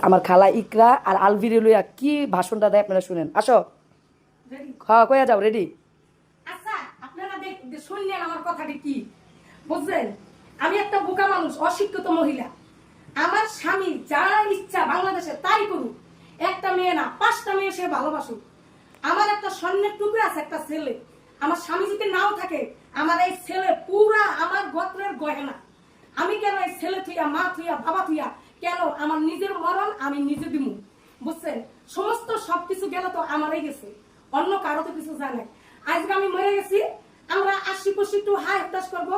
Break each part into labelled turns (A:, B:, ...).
A: আমার খালা ইকরা আর আলভিরে লইয়া কি ভাষণটা দেয় আপনারা শুনেন। আসো হ্যাঁ কইয়া যাও রেডি।
B: আচ্ছা আপনারা শুনলেন আমার কথাটি কি বুঝলেন? আমি একটা বোকা মানুষ, অশিক্ষিত মহিলা। আমার স্বামী যা ইচ্ছা বাংলাদেশে তাই করুক, একটা মেয়ে না 5টা মেয়ে সে ভালোবাসুক। আমার একটা স্বর্ণের টুকরা আছে, একটা ছেলে। আমার স্বামী যদি নাও থাকে, আমার এই ছেলে পুরা আমার গোত্রের গয়না। আমি কেন এই ছেলে থুইয়া, মা থুইয়া, বাবা থুইয়া, কেন আমার নিজের মরণ আমি নিজে দিমু? বুঝছেন? সমস্ত সবকিছু গেল তো আমারই গেছে, অন্য কারো তো কিছু জানে। আজকে আমি মরে গেছি, আমরা 80-85 একটু হাই হতাশ করবো,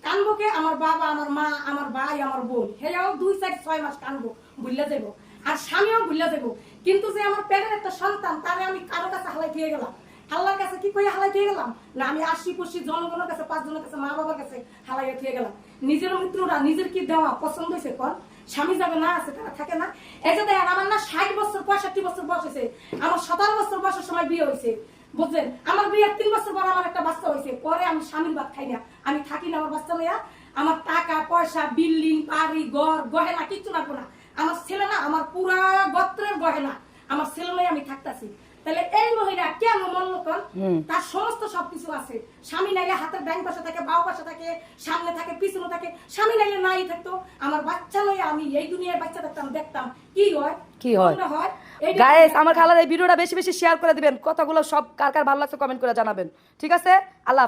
B: কানবো কে? আমার বাবা, আমার মা, আমার ভাই, আমার বোন, হেয়াও 2-4-6 মাস কানবো, ভুললে যাবো। আর স্বামীও ভুললে যাবো। কিন্তু যে আমার পেটের একটা সন্তান, তারে আমি কারো কাছে হালাই দিয়ে গেলাম, আল্লাহর কাছে কি কই হালাই দিয়ে গেলাম না? আমি 80-85 জনগণের কাছে, 5 জনের কাছে, মা বাবার কাছে হালাই দিয়ে গেলাম। নিজের মিত্ররা নিজের কি দেওয়া পছন্দ হয়েছে কর? স্বামী যাবে না আছে, তারা থাকে না। এই যে দেখেন, আমার না 60 বছর 65 বছর বয়স হয়েছে, আমার 17 বছর বয়সের সময় বিয়ে হয়েছে। বুঝলেন? আমার বিয়ের 3 বছর পর আমার একটা বাচ্চা হয়েছে। পরে আমি স্বামীর ভাত খাই না, আমি থাকি না আমার বাচ্চা লইয়া। আমার টাকা পয়সা, বিল্ডিং, বাড়ি, ঘর, গহেনা কিচ্ছু রাখবো না। আমার ছেলে না আমার পুরা গোত্রের গহেনা, আমার ছেলে লইয়া আমি থাকতাছি। তাহলে এই মহিলা কেন মরল? তার সমস্ত সবকিছু আছে। স্বামী নাইলে হাতের ব্যাংক পাশে থাকে, বাউ পাশে থাকে, সামনে থাকে, পিছনে থাকে। স্বামী নাইলে নাই থাকতো, আমার বাচ্চা লইয়া আমি এই দুনিয়ায় বাচ্চা দেখতাম, দেখতাম কি হয়
A: কি হয়। গাইস আমার খালার এই ভিডিওটা বেশি বেশি শেয়ার করে দিবেন, কথাগুলো সব কার কার ভালো লাগছে কমেন্ট করে জানাবেন। ঠিক আছে, আল্লাহ।